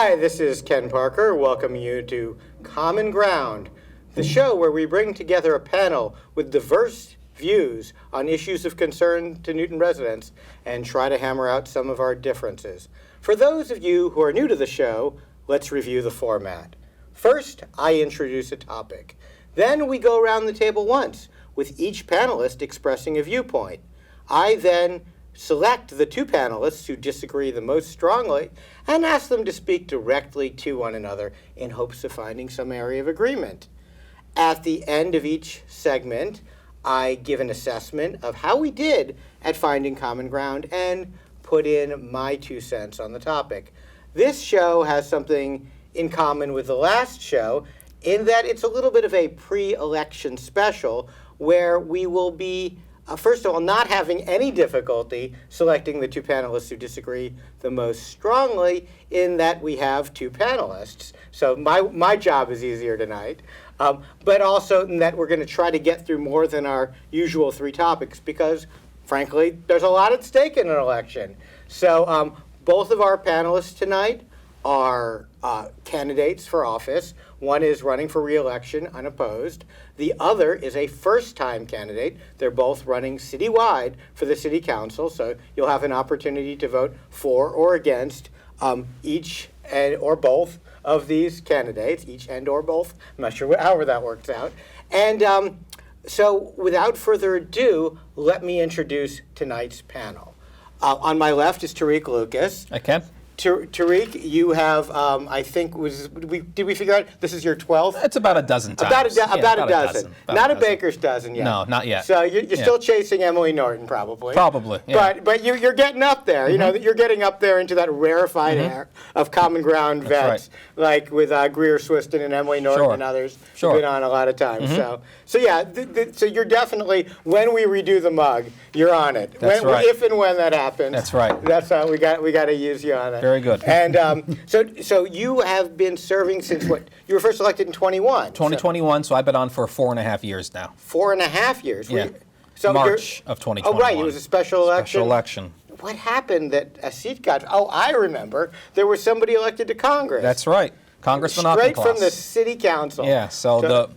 Hi, this is Ken Parker, welcoming you to Common Ground, the show where we bring together a panel with diverse views on issues of concern to Newton residents and try to hammer out some of our differences. For those of you who are new to the show, let's review the format. First, I introduce a topic. Then we go around the table once, with each panelist expressing a viewpoint. I then select the two panelists who disagree the most strongly and ask them to speak directly to one another in hopes of finding some area of agreement. At the end of each segment, I give an assessment of how we did at finding common ground and put in my 2 cents on the topic. This show has something in common with the last show in that it's a little bit of a pre-election special where we will be first of all, not having any difficulty selecting the two panelists who disagree the most strongly in that we have two panelists. So my job is easier tonight, but also in that we're going to try to get through more than our usual three topics because, frankly, there's a lot at stake in an election. So both of our panelists tonight are candidates for office. One is running for re-election unopposed. The other is a first-time candidate. They're both running citywide for the city council, so you'll have an opportunity to vote for or against each and or both of these candidates, each and or both. I'm not sure however that works out. And so without further ado, let me introduce tonight's panel. On my left is Tarik Lucas. I can. Tarik, you have, I think, did we figure out this is your 12th? It's about a dozen times. About a dozen. Not a baker's dozen yet. No, not yet. So you're still chasing Emily Norton, probably. Probably, yeah. But you're getting up there. You know, you're getting up there into that rarefied air of common ground vets, like with Greer Swiston and Emily Norton and others who've been on a lot of times. So yeah, so you're definitely, when we redo the mug, you're on it. That's right. If and when that happens. That's right. That's how we got to use you on it. Very good. And so you have been serving since what? You were first elected in 21. 2021, so I've been on for 4.5 years now. 4.5 years? Yeah. So March of 2021. Oh, right. It was a special election. Special election. What happened that a seat got? Oh, I remember. There was somebody elected to Congress. That's right. Congressman Auchincloss. Straight from the city council. Yeah, so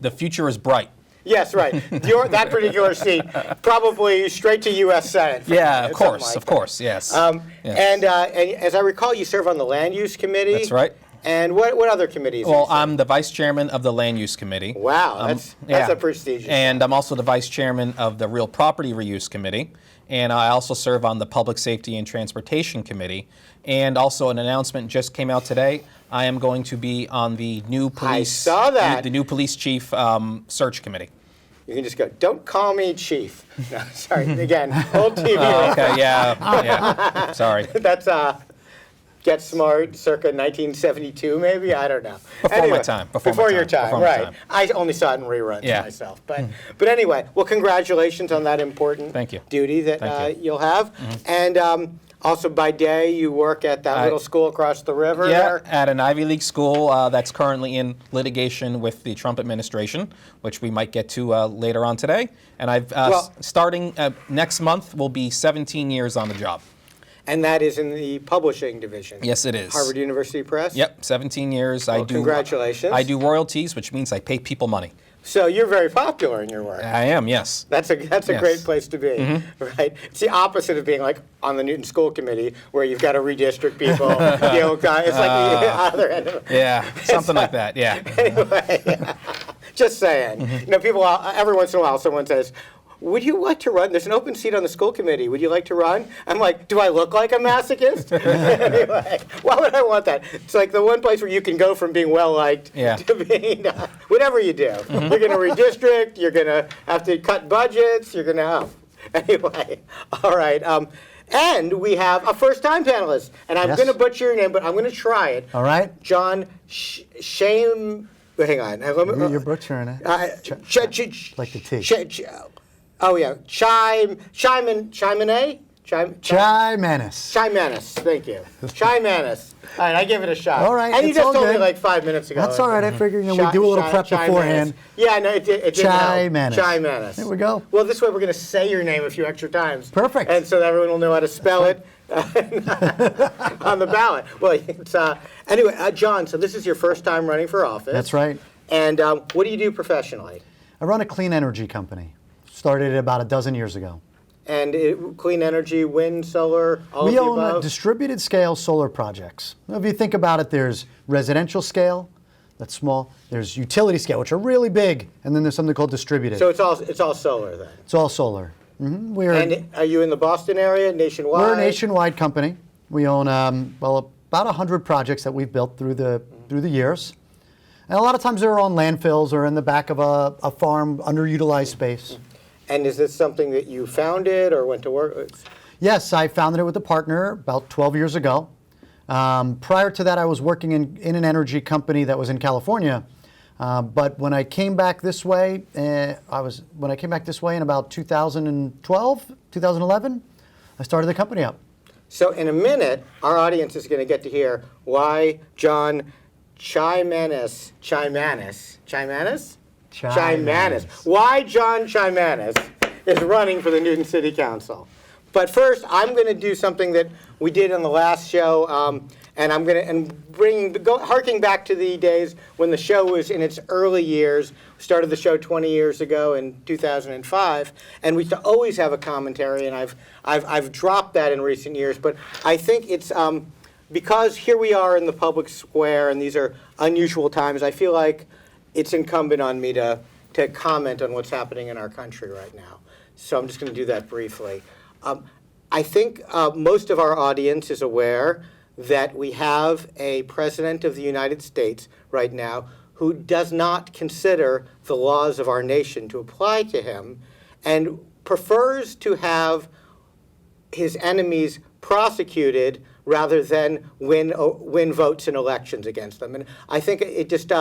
the future is bright. Yes, right. That particular seat, probably straight to U.S. Senate. Yeah, of course, yes. Yes. And as I recall, you serve on the Land Use Committee. That's right. And what other committees? Well, I'm the vice chairman of the Land Use Committee. Wow, that's a prestigious. And I'm also the vice chairman of the Real Property Reuse Committee. And I also serve on the Public Safety and Transportation Committee. And also an announcement just came out today. I am going to be on the new police. I saw that. The new police chief search committee. You can just go, don't call me chief. No, sorry, again, old TV. Okay, yeah, sorry. That's Get Smart, circa 1972, maybe? I don't know. Before my time. Before your time, right. I only saw it in reruns myself. But anyway, well, congratulations on that important duty that you'll have. And also, by day, you work at that little school across the river there? At an Ivy League school that's currently in litigation with the Trump administration, which we might get to later on today. And starting next month, will be 17 years on the job. And that is in the publishing division? Yes, it is. Harvard University Press? Yep, 17 years. Well, congratulations. I do royalties, which means I pay people money. So you're very popular in your work. I am, yes. That's a great place to be, right? It's the opposite of being like on the Newton School Committee where you've got to redistrict people. It's like the other end of it. Yeah, something like that, yeah. Anyway, just saying. You know, people, every once in a while someone says, would you like to run? There's an open seat on the school committee. Would you like to run? I'm like, do I look like a masochist? Anyway, why would I want that? It's like the one place where you can go from being well-liked to being, whatever you do. You're going to redistrict. You're going to have to cut budgets. You're going to, anyway. All right. And we have a first-time panelist. And I'm going to butcher your name, but I'm going to try it. All right. John Shame. Hang on. You're butchering it. Like the T. Oh, yeah. Charmans. Charmans. Thank you. Charmans. All right, I give it a shot. All right, and you just told me like 5 minutes ago. That's all right. I figured we do a little prep beforehand. Yeah, no, it didn't help. Charmans. There we go. Well, this way we're going to say your name a few extra times. Perfect. And so that everyone will know how to spell it. on the ballot. Well, it's, anyway, John, so this is your first time running for office. That's right. And what do you do professionally? I run a clean energy company. Started it about a dozen years ago. And clean energy, wind, solar, all of We the own above? distributed scale solar projects. If you think about it, there's residential scale, that's small. There's utility scale, which are really big, and then there's something called distributed. So it's all solar then? It's all solar. And are you in the Boston area, nationwide? We're a nationwide company. We own about 100 projects that we've built through the years. And a lot of times they're on landfills or in the back of a farm, underutilized space. And is this something that you founded or went to work? Yes, I founded it with a partner about 12 years ago. Prior to that, I was working in an energy company that was in California. But when I came back this way, in about 2012, 2011, I started the company up. So in a minute, our audience is going to get to hear why John Charmans. Why John Charmans is running for the Newton City Council. But first, I'm going to do something that we did on the last show, and I'm going to harking back to the days when the show was in its early years. We started the show 20 years ago in 2005, and we used to always have a commentary, and I've dropped that in recent years. But I think it's because here we are in the public square, and these are unusual times. I feel like it's incumbent on me to comment on what's happening in our country right now. So I'm just going to do that briefly. I think most of our audience is aware that we have a president of the United States right now who does not consider the laws of our nation to apply to him and prefers to have his enemies prosecuted rather than win votes in elections against them. And I think it just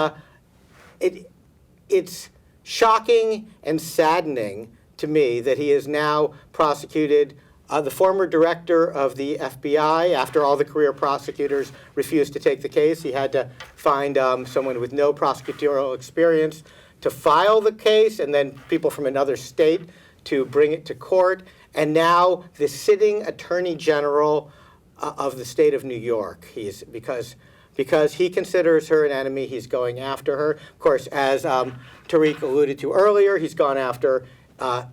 it's shocking and saddening to me that he has now prosecuted the former director of the FBI. After all the career prosecutors refused to take the case, he had to find someone with no prosecutorial experience to file the case, and then people from another state to bring it to court. And now the sitting attorney general of the state of New York, because he considers her an enemy, he's going after her. Of course, as Tarik alluded to earlier, he's gone after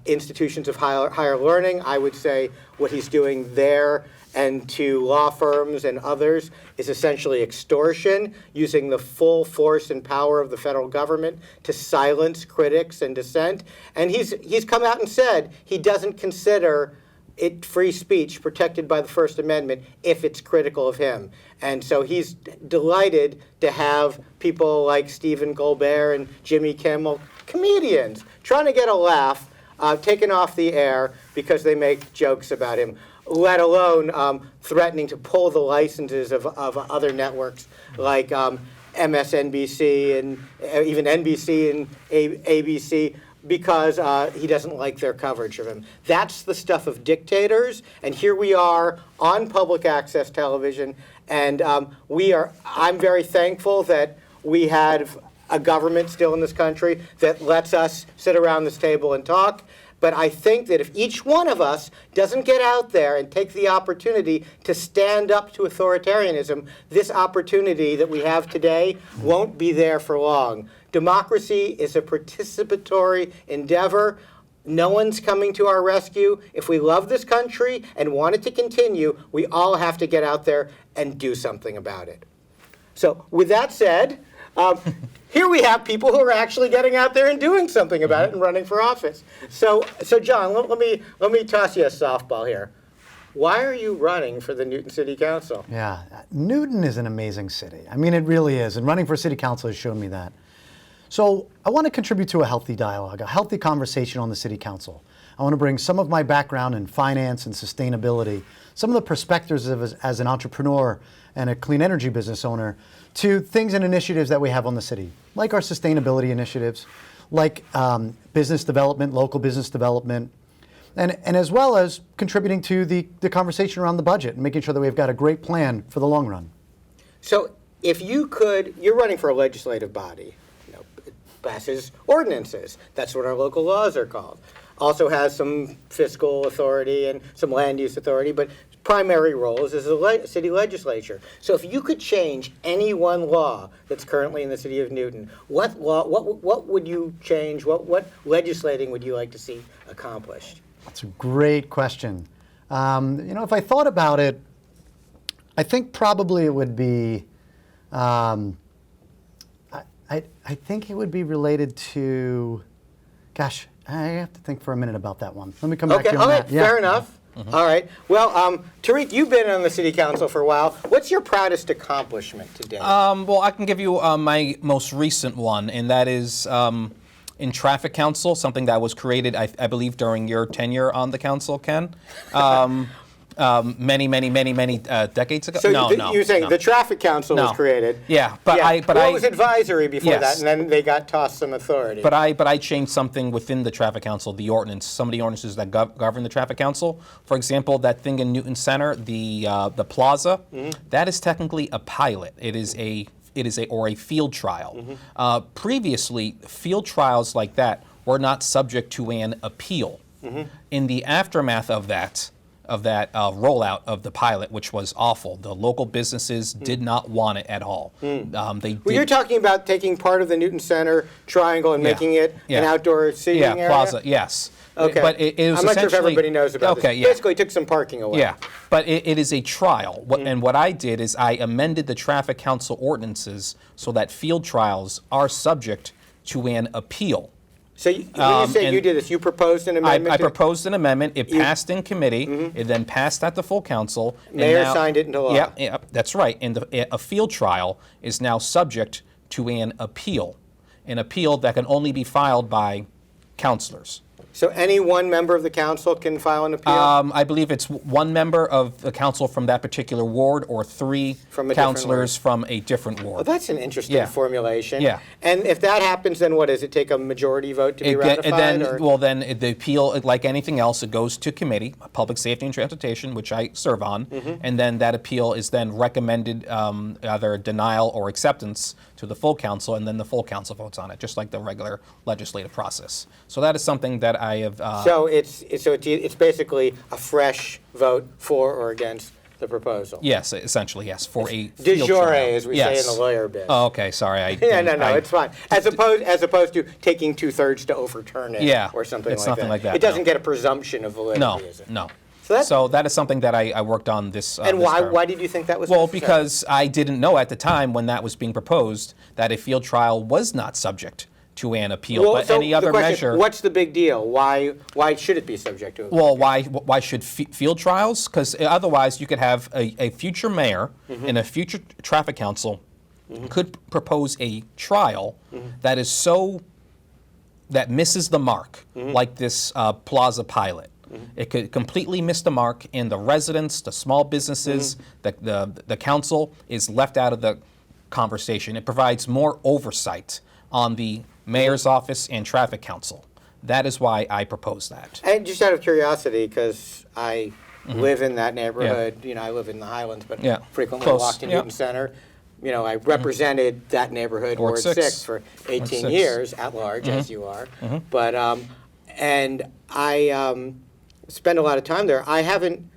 institutions of higher learning. I would say what he's doing there and to law firms and others is essentially extortion, using the full force and power of the federal government to silence critics and dissent. And he's come out and said he doesn't consider it free speech protected by the First Amendment if it's critical of him. And so he's delighted to have people like Stephen Colbert and Jimmy Kimmel, comedians, trying to get a laugh, taken off the air because they make jokes about him, let alone threatening to pull the licenses of other networks like MSNBC and even NBC and ABC, because he doesn't like their coverage of him. That's the stuff of dictators, and here we are on public access television, and I'm very thankful that we have a government still in this country that lets us sit around this table and talk. But I think that if each one of us doesn't get out there and take the opportunity to stand up to authoritarianism, this opportunity that we have today won't be there for long. Democracy is a participatory endeavor. No one's coming to our rescue. If we love this country and want it to continue, we all have to get out there and do something about it. So with that said, here we have people who are actually getting out there and doing something about it and running for office. So John, let me toss you a softball here. Why are you running for the Newton City Council? Yeah, Newton is an amazing city. I mean, it really is. And running for city council has shown me that. So I want to contribute to a healthy dialogue, a healthy conversation on the city council. I want to bring some of my background in finance and sustainability, some of the perspectives as an entrepreneur and a clean energy business owner to things and initiatives that we have on the city, like our sustainability initiatives, like business development, local business development, and as well as contributing to the conversation around the budget and making sure that we've got a great plan for the long run. So if you could, you're running for a legislative body, it passes ordinances. That's what our local laws are called. Also has some fiscal authority and some land use authority, but primary role is as a city legislature. So if you could change any one law that's currently in the city of Newton, what would you change? What legislating would you like to see accomplished? That's a great question. If I thought about it, I think probably it would be, I think it would be related to, gosh, I have to think for a minute about that one. Let me come back to you on that. Okay, fair enough. All right. Well, Tarik, you've been on the city council for a while. What's your proudest accomplishment today? Well, I can give you my most recent one, and that is in traffic council, something that was created, I believe, during your tenure on the council, Ken. Many decades ago. So you're saying the traffic council was created? Yeah, but it was advisory before that, and then they got tossed some authority. But I changed something within the traffic council, the ordinance, some of the ordinances that govern the traffic council. For example, that thing in Newton Center, the plaza, that is technically a pilot. It is a field trial. Previously, field trials like that were not subject to an appeal. In the aftermath of that rollout of the pilot, which was awful. The local businesses did not want it at all. You're talking about taking part of the Newton Center triangle and making it an outdoor seating area? Plaza, yes. Okay. But it was I'm not sure if everybody knows about this. Yeah. Basically, took some parking away. Yeah, but it is a trial. And what I did is I amended the traffic council ordinances so that field trials are subject to an appeal. So when you say you did this, you proposed an amendment? I proposed an amendment. It passed in committee. It then passed at the full council. Mayor signed it into law. Yeah, that's right. And a field trial is now subject to an appeal that can only be filed by councilors. So any one member of the council can file an appeal? I believe it's one member of the council from that particular ward or three councilors from a different ward. Well, that's an interesting formulation. Yeah. And if that happens, then what, does it take a majority vote to be ratified? Then the appeal, like anything else, it goes to committee, Public Safety and Transportation, which I serve on, and then that appeal is then recommended either denial or acceptance to the full council, and then the full council votes on it, just like the regular legislative process. So that is something that I have. So it's basically a fresh vote for or against the proposal. Yes, essentially, yes, for a de field jure, trial. as we say in the lawyer biz. Oh, okay, sorry. It's fine. As opposed to taking 2/3 to overturn it, or something it's like nothing that. like that. It doesn't get a presumption of validity, is it? No. So that is something that I worked on this. And this term. why did you think that was Well, necessary? because I didn't know at the time when that was being proposed that a field trial was not subject to an appeal, but any other measure. What's the big deal? Why should it be subject to appeal? Well, why should field trials? Because otherwise you could have a future mayor and a future traffic council could propose a trial that is that misses the mark, like this plaza pilot. It could completely miss the mark, and the residents, the small businesses, the council is left out of the conversation. It provides more oversight on the mayor's office and traffic council. That is why I propose that. And just out of curiosity, because I live in that neighborhood, I live in the Highlands, but frequently walk to Newton Center. I represented that neighborhood, Ward 6, for 18 years at large, as you are. But and I spend a lot of time there. I haven't.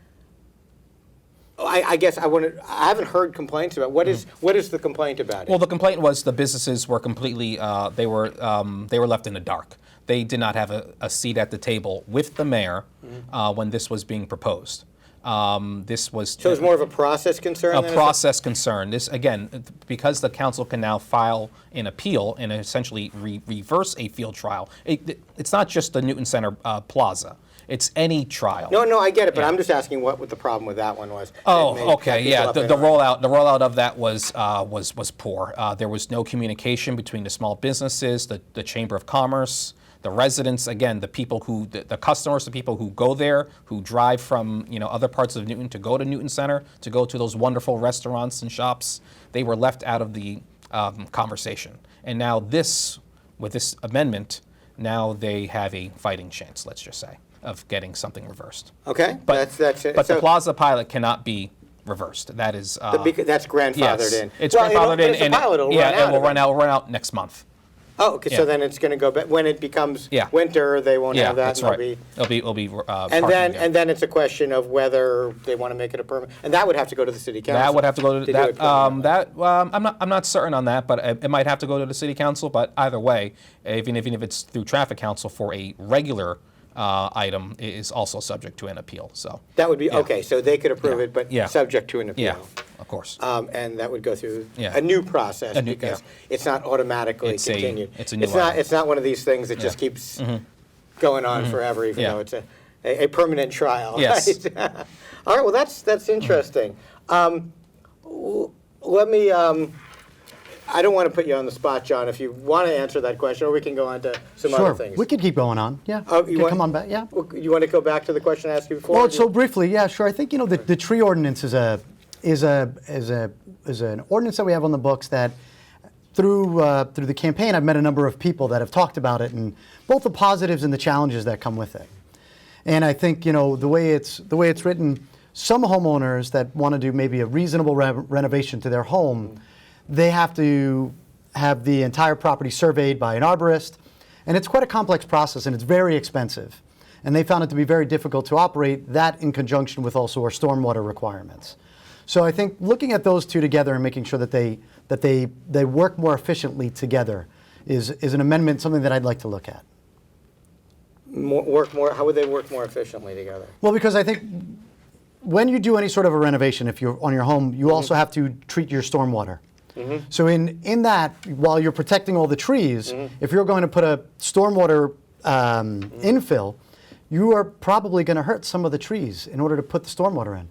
I guess I haven't heard complaints about what is the complaint about it? Well, the complaint was the businesses were completely they were left in the dark. They did not have a seat at the table with the mayor when this was being proposed. This was so it's more of a process concern. A process concern. This again, because the council can now file an appeal and essentially reverse a field trial. It's not just the Newton Center Plaza. It's any trial. No, I get it, but I'm just asking what the problem with that one was. Oh, okay, yeah. The rollout of that was poor. There was no communication between the small businesses, the Chamber of Commerce, the residents. Again, the people the customers, the people who go there, who drive from other parts of Newton to go to Newton Center, to go to those wonderful restaurants and shops. They were left out of the conversation. And now with this amendment, now they have a fighting chance. Let's just say, of getting something reversed. Okay, but that's it. But the plaza pilot cannot be reversed. That is that's grandfathered in. It's grandfathered in, and it will run out next month. Oh, okay, so Yeah. then it's going to go back, when it becomes Yeah. winter, they won't Yeah, have that. that's and right. It'll be And parking then, again. and then it's a question of whether they want to make it a permit, and that would have to go to the city council. That would have to go to do that. it permanently. I'm not certain on that, but it might have to go to the city council. But either way, even if it's through traffic council for a regular item, it is also subject to an appeal. So That would be, Yeah. okay, so they could approve Yeah. it, but Yeah. subject to an appeal. yeah, of course. And that would go through Yeah. a new process A new- because yeah. it's not automatically It's a- continued. it's a new not. item. It's not one of these things that just Yeah. keeps going on forever, even Yeah. though it's a permanent trial. Yes. Right? All right. Well, that's interesting. Let me. I don't want to put you on the spot, John. If you want to answer that question, or we can go on to some Sure, other things. we could keep going on. Yeah, Oh, you want- come on back. Yeah. You want to go back to the question I asked you before? Well, so briefly, yeah, sure. I think the tree ordinance is an ordinance that we have on the books that through the campaign I've met a number of people that have talked about it and both the positives and the challenges that come with it. And I think the way it's written, some homeowners that want to do maybe a reasonable renovation to their home, they have to have the entire property surveyed by an arborist, and it's quite a complex process and it's very expensive. And they found it to be very difficult to operate that in conjunction with also our stormwater requirements. So I think looking at those two together and making sure that they work more efficiently together is an amendment, something that I'd like to look at. How would they work more efficiently together? Well, because I think when you do any sort of a renovation, if you're on your home, you also have to treat your stormwater. So in that, while you're protecting all the trees, if you're going to put a stormwater infill, you are probably going to hurt some of the trees in order to put the stormwater in.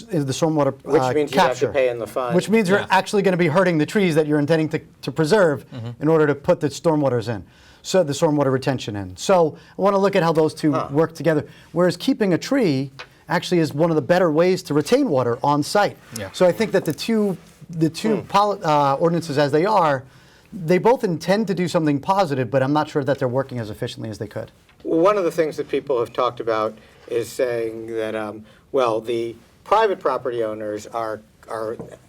The stormwater Which means you have capture. to pay in the fund. Which means you're Yeah. actually going to be hurting the trees that you're intending to preserve in order to put the stormwaters in, so the stormwater retention in. So I want to look at how those two work together. Whereas keeping a tree actually is one of the better ways to retain water on site. Yeah. So I think that the two ordinances as they are, they both intend to do something positive, but I'm not sure that they're working as efficiently as they could. One of the things that people have talked about is saying that, well, the private property owners are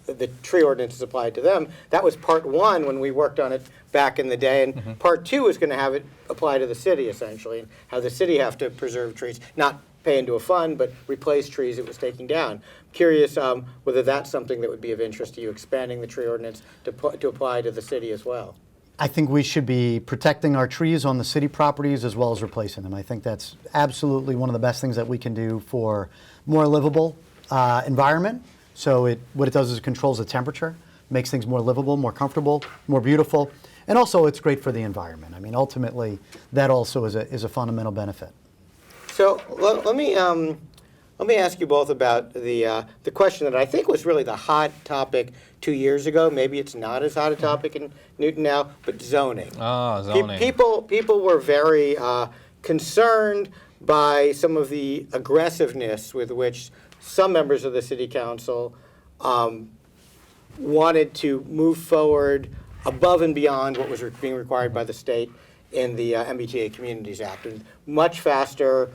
the tree ordinance is applied to them. That was part one when we worked on it back in the day, and part two is going to have it apply to the city essentially, and how the city have to preserve trees, not pay into a fund, but replace trees it was taking down. Curious whether that's something that would be of interest to you, expanding the tree ordinance to apply to the city as well. I think we should be protecting our trees on the city properties as well as replacing them. I think that's absolutely one of the best things that we can do for more livable environment. So what it does is it controls the temperature, makes things more livable, more comfortable, more beautiful, and also it's great for the environment. I mean, ultimately, that also is a fundamental benefit. So let me ask you both about the question that I think was really the hot topic 2 years ago. Maybe it's not as hot a topic in Newton now, but zoning. Oh, zoning. People were very concerned by some of the aggressiveness with which some members of the city council wanted to move forward above and beyond what was being required by the state in the MBTA Communities Act, and much faster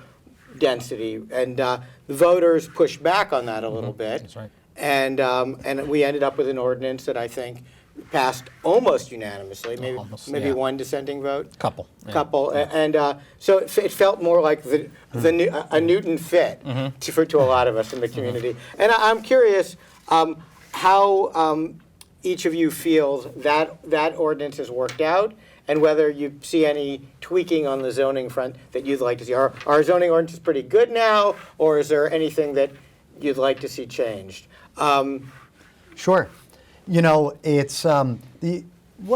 density. And the voters pushed back on that a little bit. That's right. And we ended up with an ordinance that I think passed almost unanimously, maybe yeah. one dissenting vote. Couple. Yeah. Couple, and so it felt more like a Newton fit to a lot of us in the community. And I'm curious how each of you feels that ordinance has worked out, and whether you see any tweaking on the zoning front that you'd like to see. Are our zoning ordinances pretty good now, or is there anything that you'd like to see changed? Sure. You know, it's one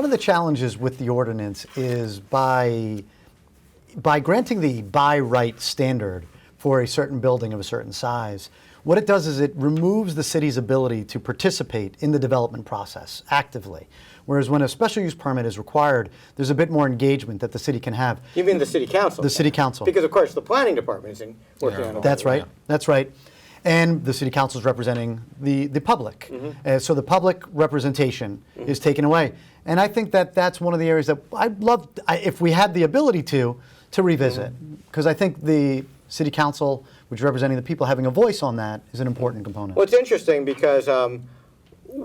of the challenges with the ordinance is by granting the by right standard for a certain building of a certain size, what it does is it removes the city's ability to participate in the development process actively. Whereas when a special use permit is required, there's a bit more engagement that the city can have. You mean the city council? The city council. Because of course the planning department isn't working on it. That's right. That's right. And the city council is representing the public. So the public representation is taken away. And I think that that's one of the areas that I'd love, if we had the ability to revisit. Because I think the city council, which is representing the people, having a voice on that is an important component. Well, it's interesting because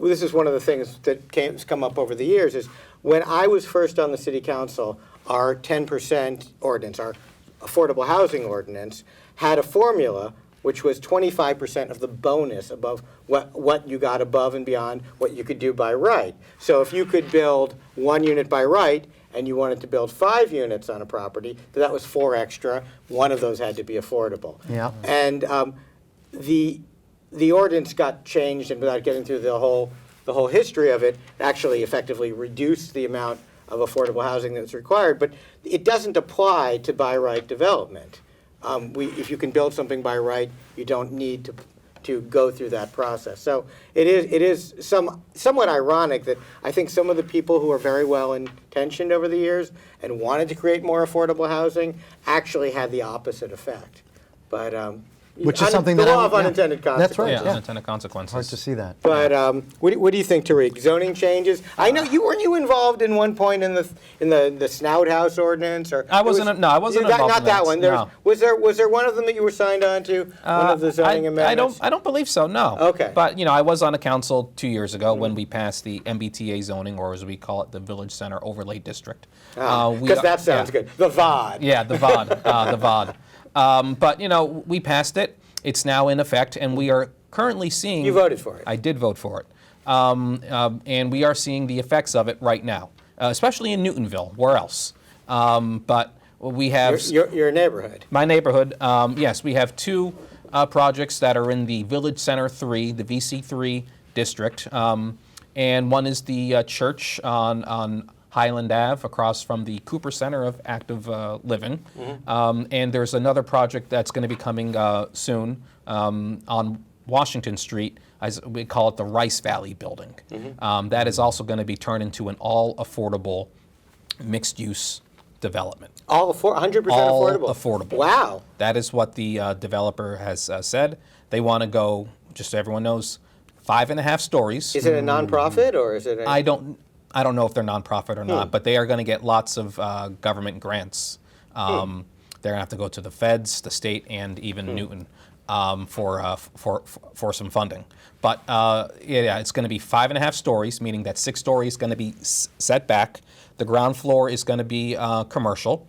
this is one of the things that has come up over the years is when I was first on the city council, our 10% ordinance, our affordable housing ordinance, had a formula which was 25% of the bonus above what you got above and beyond what you could do by right. So if you could build 1 unit by right and you wanted to build 5 units on a property, that was 4 extra. One of those had to be affordable. Yeah. And the ordinance got changed, and without getting through the whole history of it, actually effectively reduced the amount of affordable housing that's required. But it doesn't apply to by right development. If you can build something by right, you don't need to go through that process. So it is somewhat ironic that I think some of the people who are very well intentioned over the years and wanted to create more affordable housing actually had the opposite effect. But Which is something the that law of unintended That's right. consequences. Yeah, unintended consequences. Hard to see that. But what do you think, Tarik? Zoning changes? I know weren't you involved in one point in the Snout House ordinance, or I wasn't involved Not in that that, one. no. Was there one of them that you were signed on to? One of the zoning amendments? I don't believe so. No. Okay. But I was on a council 2 years ago when we passed the MBTA zoning, or as we call it, the Village Center Overlay District. Because that sounds good. The VOD. Yeah, the VOD. The VOD. But we passed it. It's now in effect, and we are currently seeing. You voted for it. I did vote for it, and we are seeing the effects of it right now, especially in Newtonville. Where else? But we have Your neighborhood. my neighborhood. Yes, we have 2 projects that are in the Village Center 3, the VC3 district, and one is the church on Highland Ave, across from the Cooper Center of Active Living. And there's another project that's going to be coming soon on Washington Street, as we call it, the Rice Valley Building. That is also going to be turned into an all-affordable, mixed-use development. 100% All affordable. affordable. Wow. That is what the developer has said. They want to go, just so everyone knows, 5.5 stories. Is it a nonprofit or is it? I don't know if they're nonprofit or not, but they are going to get lots of government grants. They're going to have to go to the feds, the state, and even Newton for some funding. But it's going to be 5.5 stories, meaning that 6 stories is going to be set back. The ground floor is going to be commercial,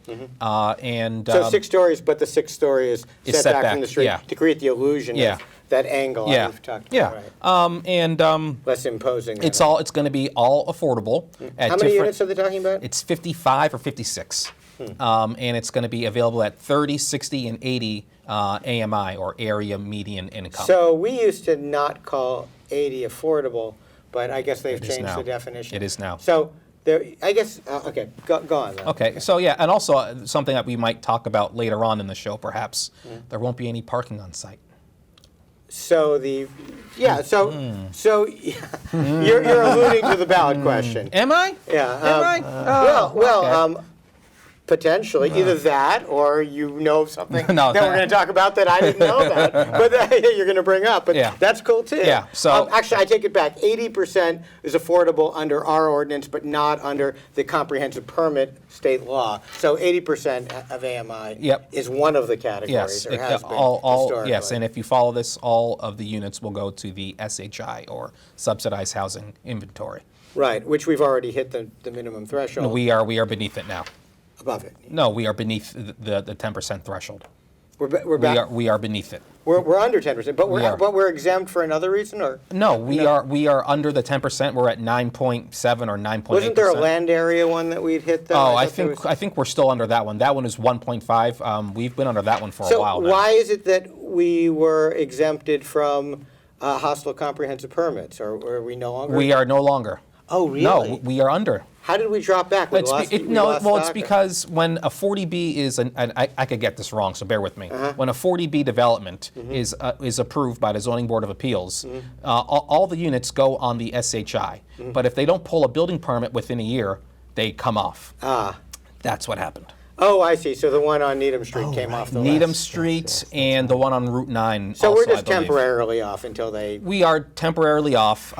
and So 6 stories, but the 6th story is set set back back, from the street yeah. to create the illusion Yeah. of that angle yeah, I've talked yeah, about. Right. Less imposing. it's going to be all affordable. At How many units are they talking about? It's 55 or 56, and it's going to be available at 30, 60, and 80 AMI, or area median income. So we used to not call 80 affordable, but I guess they've It is changed now. the definition. It is now. So there, I guess, okay, go on then. Okay, so yeah, and also something that we might talk about later on in the show, perhaps. There won't be any parking on site. So you're alluding to the ballot question. Am I? Yeah. Am I? Okay. Potentially, either that or something No, that we're going to talk about that I didn't know about, but that you're going to bring up. But Yeah. that's cool too. Yeah, so- actually, I take it back. 80% is affordable under our ordinance, but not under the comprehensive permit state law. So 80% of AMI Yep. is one of the categories, Yes, or has been all historically. yes, and if you follow this, all of the units will go to the SHI, or subsidized housing inventory. Right, which we've already hit the minimum threshold. We are beneath it now. Above it. No, we are beneath the 10% threshold. We're back. We are beneath it. We're under 10%, but We are. we're exempt for another reason, or No, we are under the 10%. We're at 9.7 or 9.8%. wasn't there a land area one that we'd hit though? Oh, I thought there think was- I think we're still under that one. That one is 1.5. We've been under that one for a So while now. why is it that we were exempted from hostile comprehensive permits, or are we no longer? We are no longer. Oh, really? No, we are under. How did we drop back? We lost It's stock, or- because when a 40B is, and I could get this wrong, so bear with me. Uh-huh. When a 40B development is approved by the Zoning Board of Appeals, all the units go on the SHI. But if they don't pull a building permit within a year, they come off. That's what happened. Oh, I see. So the one on Needham Street came off the Needham list. Street and the one on Route 9. So also, we're just I believe. temporarily off until they. We are temporarily off.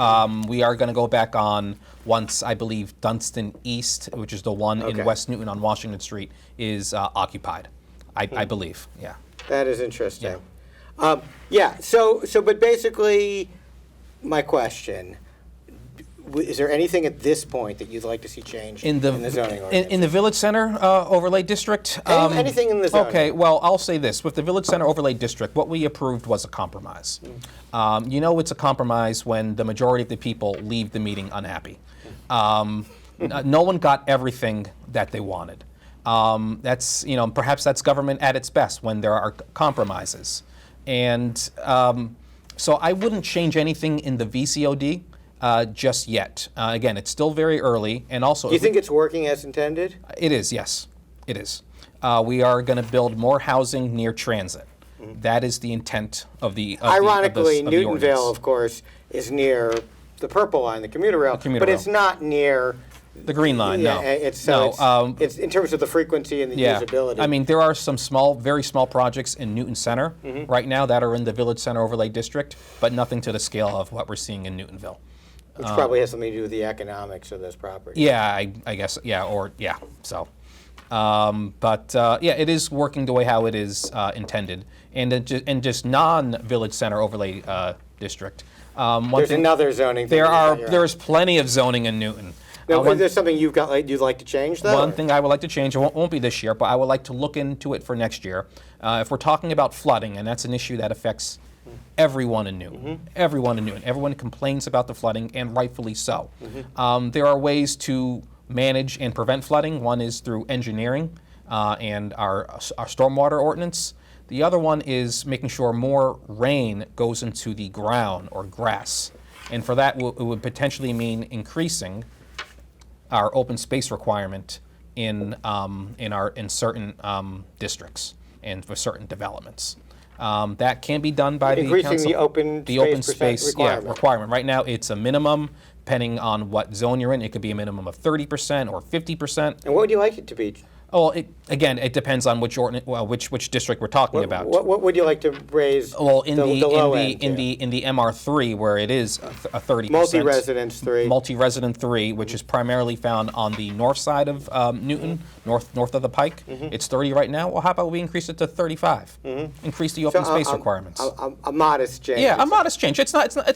We are going to go back on once, I believe, Dunstan East, which is the one Okay. in West Newton on Washington Street, is occupied. I believe, yeah. That is interesting. Yeah. So, but basically, my question: is there anything at this point that you'd like to see changed in the zoning ordinance? In the Village Center overlay district? Anything in the zoning? Okay, well, I'll say this. With the Village Center overlay district, what we approved was a compromise. You know it's a compromise when the majority of the people leave the meeting unhappy. No one got everything that they wanted. That's, perhaps that's government at its best when there are compromises. And so I wouldn't change anything in the VCOD just yet. Again, it's still very early, and also... Do you think it's working as intended? It is, yes. It is. We are going to build more housing near transit. That is the intent of the Ironically, of the Newtonville, ordinance. of course, is near the Purple Line, the commuter rail, but it's not near... The Green Line, no. It's in terms of the frequency and the usability. I mean, there are some very small projects in Newton Center right now that are in the Village Center Overlay District, but nothing to the scale of what we're seeing in Newtonville. Which probably has something to do with the economics of those properties. Yeah, I guess, so. It is working the way how it is intended. And just non-Village Center Overlay District. There's another zoning thing. There's plenty of zoning in Newton. Now, is there something you'd like to change, though? One thing I would like to change, it won't be this year, but I would like to look into it for next year. If we're talking about flooding, and that's an issue that affects everyone in Newton, everyone complains about the flooding, and rightfully so. There are ways to manage and prevent flooding. One is through engineering and our stormwater ordinance. The other one is making sure more rain goes into the ground or grass. And for that, it would potentially mean increasing our open space requirement in certain districts and for certain developments. That can be done by the council. Increasing the open space requirement. Right now, it's a minimum. Depending on what zone you're in, it could be a minimum of 30% or 50%. And what would you like it to be? Oh, it depends on which district we're talking about. What would you like to raise? Well, in the low end, in the MR3, where it is a 30%. Multi-residence 3. Multi-resident 3, which is primarily found on the north side of Newton, north of the Pike. It's 30 right now. Well, how about we increase it to 35? Increase the open space requirements. A modest change. Yeah, a modest change. It's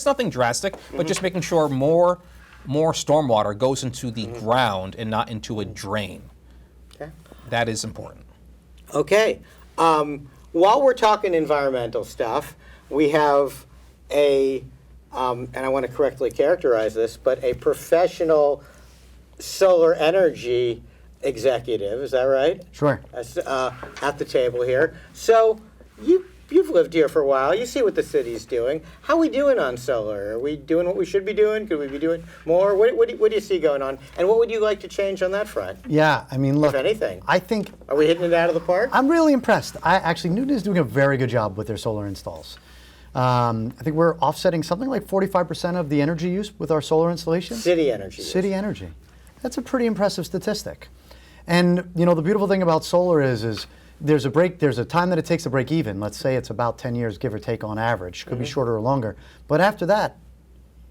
nothing drastic, but just making sure more stormwater goes into the ground and not into a drain. Okay. That is important. Okay. While we're talking environmental stuff, we have and I want to correctly characterize this, but a professional solar energy executive. Is that right? Sure. At the table here. So you've lived here for a while. You see what the city's doing. How are we doing on solar? Are we doing what we should be doing? Could we be doing more? What do you see going on? And what would you like to change on that front? Yeah, I mean, look. If anything. I think... Are we hitting it out of the park? I'm really impressed. Newton is doing a very good job with their solar installs. I think we're offsetting something like 45% of the energy use with our solar installations. City energy. City energy. That's a pretty impressive statistic. And, the beautiful thing about solar is there's a time that it takes to break even. Let's say it's about 10 years, give or take, on average. Could be shorter or longer. But after that,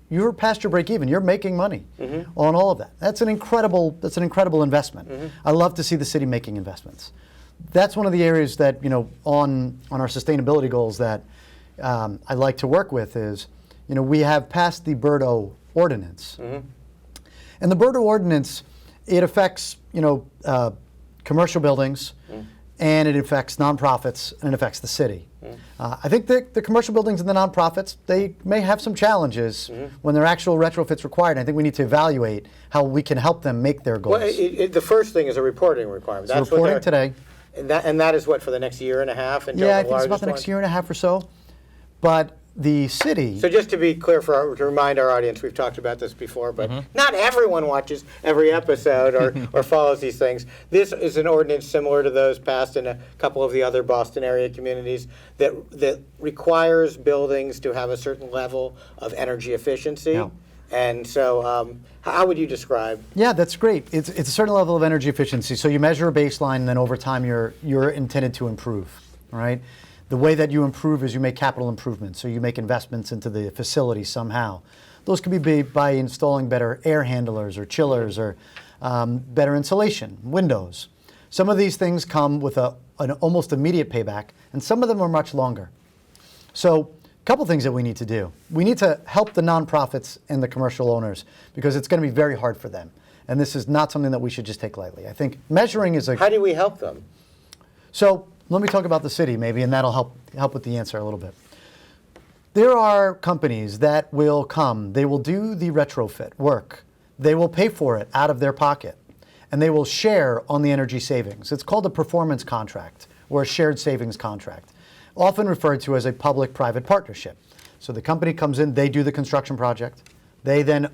you're past your break even. You're making money on all of that. That's an incredible investment. I love to see the city making investments. That's one of the areas that, on our sustainability goals that I like to work with is, we have passed the Birdo ordinance. And the Birdo ordinance, it affects, commercial buildings, and it affects nonprofits, and it affects the city. I think the commercial buildings and the nonprofits, they may have some challenges when there are actual retrofits required. I think we need to evaluate how we can help them make their goals. Well, the first thing is a reporting requirement. That's reporting today. And that is what, for the next year and a half? Yeah, I think it's about the next year and a half or so. But the city... So just to be clear, to remind our audience, we've talked about this before, but not everyone watches every episode or follows these things. This is an ordinance similar to those passed in a couple of the other Boston area communities that requires buildings to have a certain level of energy efficiency. Yeah. And so how would you describe? Yeah, that's great. It's a certain level of energy efficiency. So you measure a baseline, and then over time you're intended to improve, all right? The way that you improve is you make capital improvements. So you make investments into the facility somehow. Those could be by installing better air handlers or chillers or better insulation, windows. Some of these things come with an almost immediate payback, and some of them are much longer. So couple things that we need to do. We need to help the nonprofits and the commercial owners because it's going to be very hard for them. And this is not something that we should just take lightly. I think measuring is a... How do we help them? So let me talk about the city maybe, and that'll help with the answer a little bit. There are companies that will come, they will do the retrofit work, they will pay for it out of their pocket, and they will share on the energy savings. It's called a performance contract or a shared savings contract, often referred to as a public-private partnership. So the company comes in, they do the construction project, they then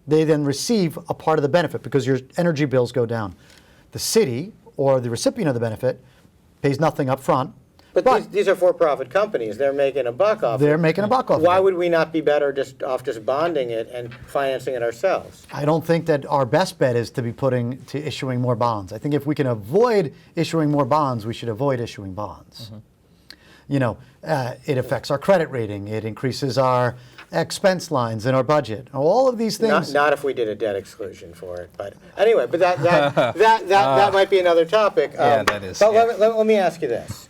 receive a part of the benefit because your energy bills go down. The city or the recipient of the benefit pays nothing up front. But these are for-profit companies. They're making a buck off it. They're making a buck off Why it. would we not be better just bonding it and financing it ourselves? I don't think that our best bet is to be issuing more bonds. I think if we can avoid issuing more bonds, we should avoid issuing bonds. You know, it affects our credit rating. It increases our expense lines in our budget. All of these things. Not if we did a debt exclusion for it, but anyway. But that might be another topic. Yeah, that is. But Yeah. let me ask you this.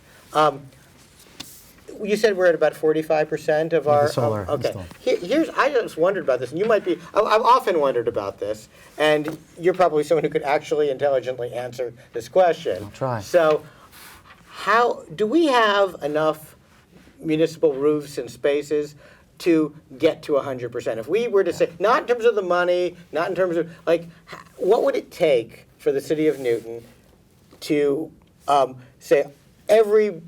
You said we're at about 45% of our... the solar okay. installed. I just wondered about this, and you might be... I've often wondered about this, and you're probably someone who could actually intelligently answer this question. I'll try. So, how do we have enough municipal roofs and spaces to get to 100%? If we were to say, not in terms of the money, not in terms of, like, what would it take for the city of Newton to say every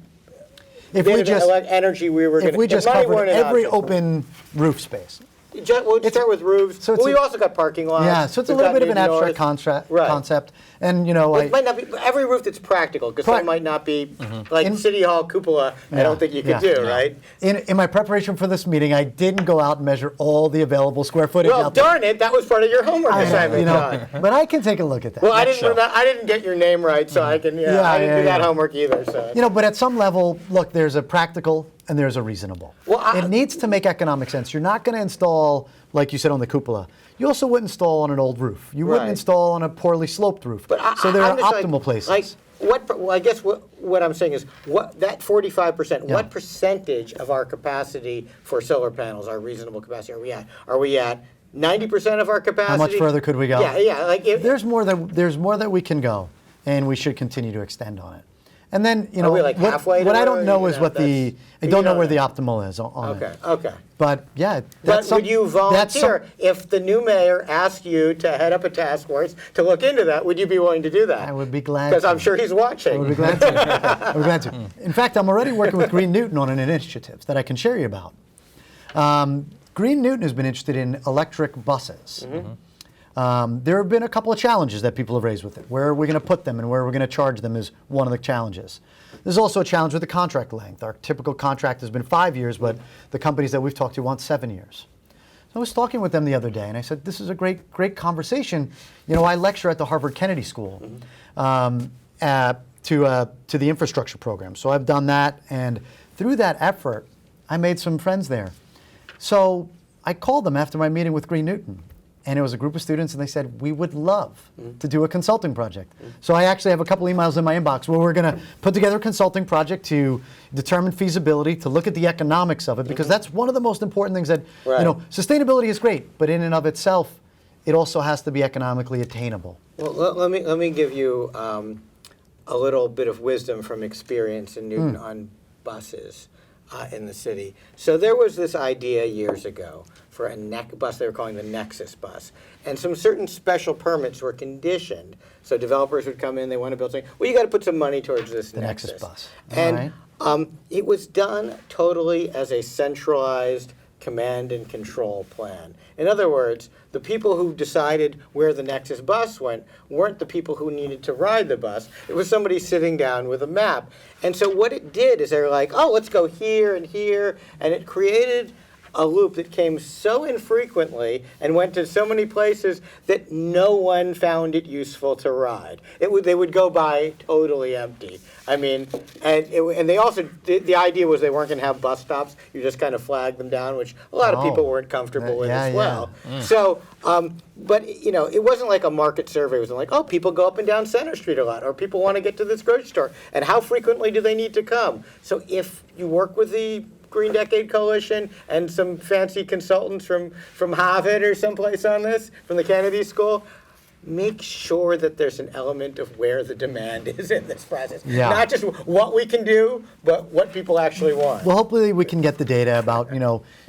bit of energy we were going to... If we just covered every open roof space. We'll start with roofs. So We've also got parking lots. Yeah, so it's a We've little got bit of an Newton abstract North. concept. And, you know, It might not be every roof that's practical, because some might not be, like City Hall cupola, I don't think you could do, right? In my preparation for this meeting, I didn't go out and measure all the available square footage Well, out there. darn it, that was part of your homework assignment, You know, John. but I can take a look at that. Well, I didn't get your name right, so I can, I didn't do that homework either, so. You know, but at some level, look, there's a practical and there's a reasonable. Well, it needs to make economic sense. You're not going to install, like you said, on the cupola. You also wouldn't install on an old roof. You wouldn't Right. install on a poorly sloped roof. But so there are I'm just optimal places. Like, I guess what I'm saying is, that 45%, what percentage of our capacity for solar panels, our reasonable capacity, are we at? Are we at 90% of our capacity? How much further could we go? Yeah. Like there's more that we can go, and we should continue to extend on it. And then, you know, we like halfway to what I where, don't know you is know, what that's- I you don't know don't where know. the optimal is on it. Okay. But yeah, But would you volunteer if the new mayor asked you to head up a task force to look into that? Would you be willing to do that? I would be glad Because to. I'm sure he's watching. I would be glad to. I would be glad to. In fact, I'm already working with Green Newton on an initiative that I can share you about. Green Newton has been interested in electric buses. There have been a couple of challenges that people have raised with it. Where are we going to put them and where are we going to charge them is one of the challenges. There's also a challenge with the contract length. Our typical contract has been 5 years, but the companies that we've talked to want 7 years. So I was talking with them the other day, and I said, this is a great conversation. You know, I lecture at the Harvard Kennedy School to the infrastructure program. So I've done that, and through that effort, I made some friends there. So I called them after my meeting with Green Newton. And it was a group of students, and they said, we would love to do a consulting project. So I actually have a couple emails in my inbox where we're going to put together a consulting project to determine feasibility, to look at the economics of it, because that's one of the most important things that, you know, sustainability is great, but in and of itself, it also has to be economically attainable. Well, let me give you a little bit of wisdom from experience in Newton on buses in the city. So there was this idea years ago for a bus they were calling the Nexus bus. And some certain special permits were conditioned. So developers would come in, they want to build something. Well, you got to put some money towards this The Nexus bus. And it was done totally as a centralized command and control plan. In other words, the people who decided where the Nexus bus went weren't the people who needed to ride the bus. It was somebody sitting down with a map. And so what it did is they were like, oh, let's go here and here. And it created a loop that came so infrequently and went to so many places that no one found it useful to ride. They would go by totally empty. I mean, and they also, the idea was they weren't going to have bus stops. You just kind of flag them down, which a lot of people weren't comfortable with as well. So, but, you know, it wasn't like a market survey. It wasn't like, oh, people go up and down Center Street a lot, or people want to get to this grocery store, and how frequently do they need to come? So if you work with the Green Decade Coalition and some fancy consultants from Harvard or someplace on this, from the Kennedy School. Make sure that there's an element of where the demand is in this process. Yeah. Not just what we can do, but what people actually want. Well, hopefully we can get the data about,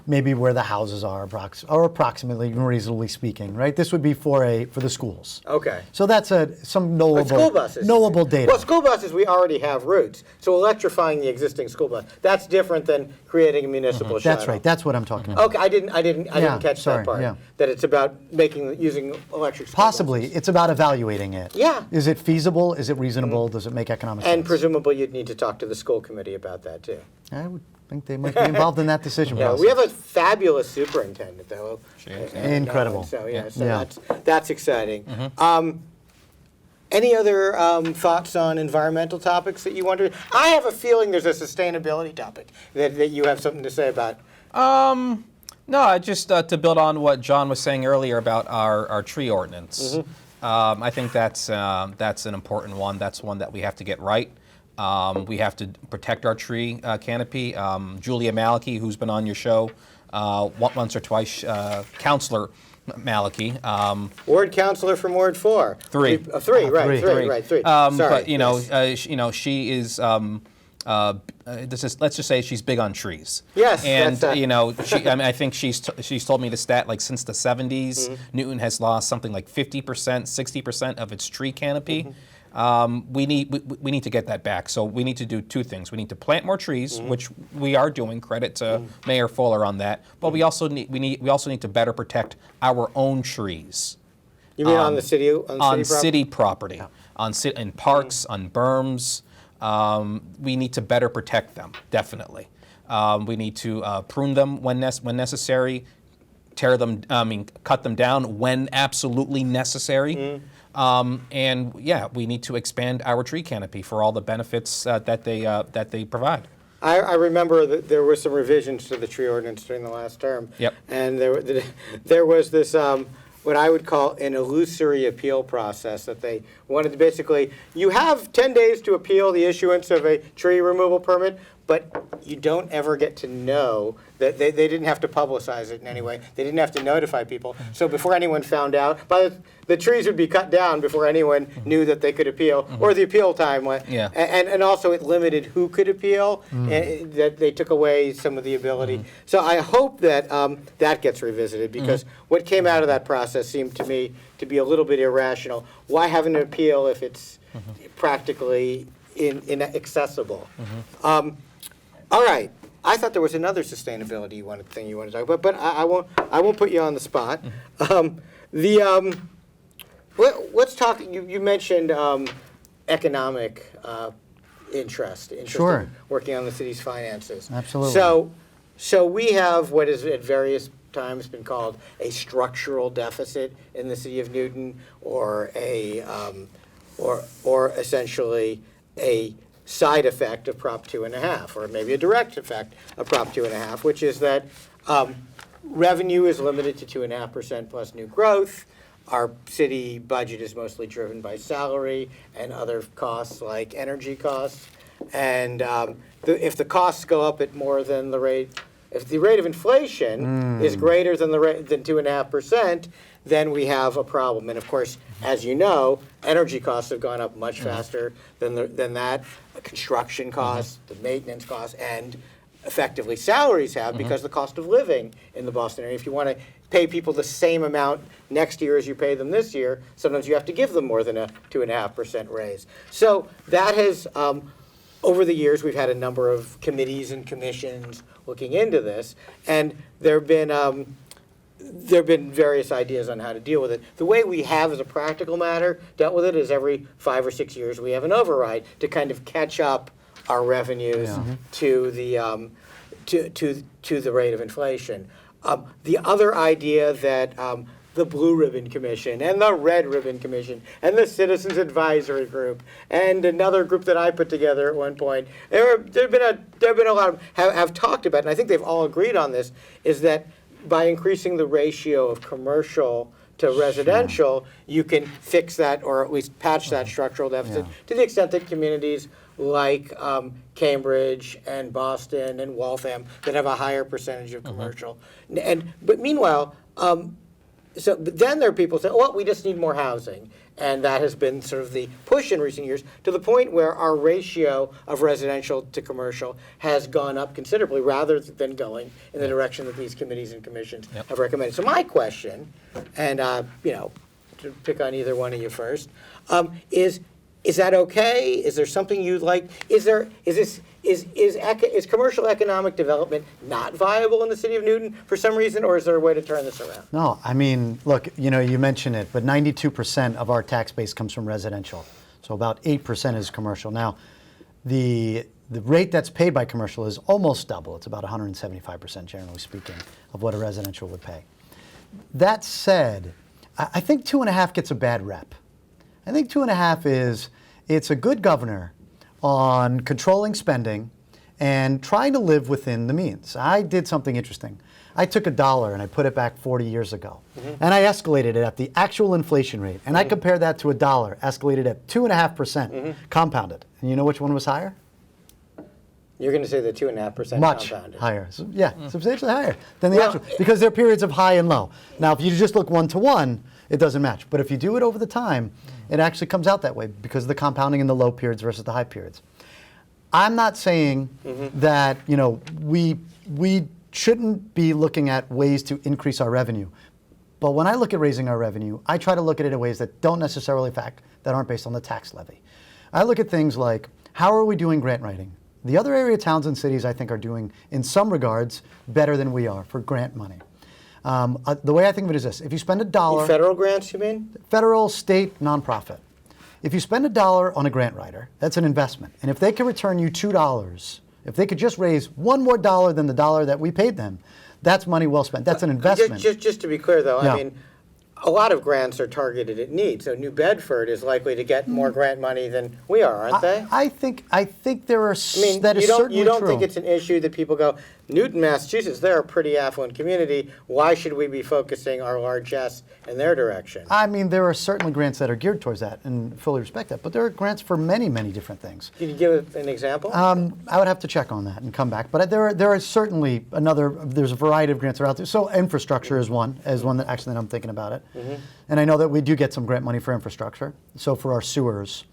maybe where the houses are, or approximately, reasonably speaking, right? This would be for the schools. Okay. So that's some knowable, But school buses. knowable data. Well, school buses, we already have routes. So electrifying the existing school bus, that's different than creating a municipal shuttle. That's right. That's what I'm talking about. Okay, I didn't catch sorry, that part. yeah. That it's about using electric school Possibly. buses. It's about evaluating it. Yeah. Is it feasible? Is it reasonable? Does it make economic sense? And presumably you'd need to talk to the school committee about that too. I would think they might be involved in that decision Yeah, process. we have a fabulous superintendent though. Incredible. So Yeah. that's exciting. Any other thoughts on environmental topics that you wanted? I have a feeling there's a sustainability topic that you have something to say about. No, just to build on what John was saying earlier about our tree ordinance. I think that's an important one. That's one that we have to get right. We have to protect our tree canopy. Julia Maliki, who's been on your show once or twice, Councilor Maliki. Ward councilor from Ward 4. Three. Three. Sorry. But Yes. she is. Let's just say she's big on trees. Yes, and that's I think she's told me the stat like since the 70s, Newton has lost something like 50%, 60% of its tree canopy. We need to get that back. So we need to do two things. We need to plant more trees, which we are doing. Credit to Mayor Fuller on that. But we also need to better protect our own trees. You mean on the city? On city property, in parks, on berms. We need to better protect them, definitely. We need to prune them when necessary, cut them down when absolutely necessary. And we need to expand our tree canopy for all the benefits that they provide. I remember that there were some revisions to the tree ordinance during the last term. Yep. And there was this, what I would call an illusory appeal process that they wanted to basically, you have 10 days to appeal the issuance of a tree removal permit, but you don't ever get to know that they didn't have to publicize it in any way. They didn't have to notify people. So before anyone found out, the trees would be cut down before anyone knew that they could appeal, or the appeal time went. Yeah. And also it limited who could appeal, that they took away some of the ability. So I hope that that gets revisited, because what came out of that process seemed to me to be a little bit irrational. Why have an appeal if it's practically inaccessible? All right. I thought there was another sustainability thing you wanted to talk about, but I won't put you on the spot. Let's talk. You mentioned economic interest Sure. in working on the city's finances. Absolutely. So we have what is at various times been called a structural deficit in the city of Newton, or or essentially a side effect of Prop 2.5, or maybe a direct effect of Prop 2.5, which is that revenue is limited to 2.5% plus new growth. Our city budget is mostly driven by salary and other costs like energy costs. And if the costs go up at more than the rate, if the rate of inflation is greater than 2.5%, then we have a problem. And of course, as you know, energy costs have gone up much faster than that. Construction costs, the maintenance costs, and effectively salaries have, because the cost of living in the Boston area. If you want to pay people the same amount next year as you pay them this year, sometimes you have to give them more than a 2.5% raise. So that has, over the years, we've had a number of committees and commissions looking into this, and there have been various ideas on how to deal with it. The way we have, as a practical matter, dealt with it is every 5 or 6 years we have an override to kind of catch up our revenues to the to the rate of inflation. The other idea that the Blue Ribbon Commission and the Red Ribbon Commission and the Citizens Advisory Group and another group that I put together at one point, there have been a lot of have talked about, and I think they've all agreed on this, is that by increasing the ratio of commercial to residential, you can fix that or at least patch that structural deficit to the extent that communities like Cambridge and Boston and Waltham that have a higher percentage of commercial. But meanwhile, but then there are people saying, well, we just need more housing. And that has been sort of the push in recent years to the point where our ratio of residential to commercial has gone up considerably rather than going in the direction that these committees and commissions have recommended. So my question, and to pick on either one of you first, is that okay? Is there something you'd like? Is commercial economic development not viable in the city of Newton for some reason, or is there a way to turn this around? No, I mean, look, you mentioned it, but 92% of our tax base comes from residential. So about 8% is commercial. Now, the rate that's paid by commercial is almost double. It's about 175%, generally speaking, of what a residential would pay. That said, I think 2.5 gets a bad rep. I think 2.5 it's a good governor on controlling spending and trying to live within the means. I did something interesting. I took $1 and I put it back 40 years ago. And I escalated it at the actual inflation rate. And I compared that to $1, escalated at 2.5% compounded. And you know which one was higher? You're going to say the 2.5% Much compounded. higher. So, substantially higher than the actual. Because there are periods of high and low. Now, if you just look 1-to-1, it doesn't match. But if you do it over the time, it actually comes out that way because of the compounding in the low periods versus the high periods. I'm not saying that we shouldn't be looking at ways to increase our revenue. But when I look at raising our revenue, I try to look at it in ways that don't necessarily that aren't based on the tax levy. I look at things like, how are we doing grant writing? The other area towns and cities I think are doing, in some regards, better than we are for grant money. The way I think of it is this: if you spend $1, Federal grants, you mean? Federal, state, nonprofit. If you spend $1 on a grant writer, that's an investment. And if they can return you $2, if they could just raise one more dollar than the dollar that we paid them, that's money well spent. That's an investment. Just to be clear, though, I mean, a lot of grants are targeted at need. So New Bedford is likely to get more grant money than we are, aren't they? I think there are. I mean, that is certainly you don't true. think it's an issue that people go, Newton, Massachusetts, they're a pretty affluent community. Why should we be focusing our largesse in their direction? I mean, there are certainly grants that are geared towards that, and fully respect that. But there are grants for many, many different things. Can you give an example? I would have to check on that and come back. But there are certainly there's a variety of grants that are out there. So infrastructure is one that actually that I'm thinking about it. And I know that we do get some grant money for infrastructure. So for our sewers.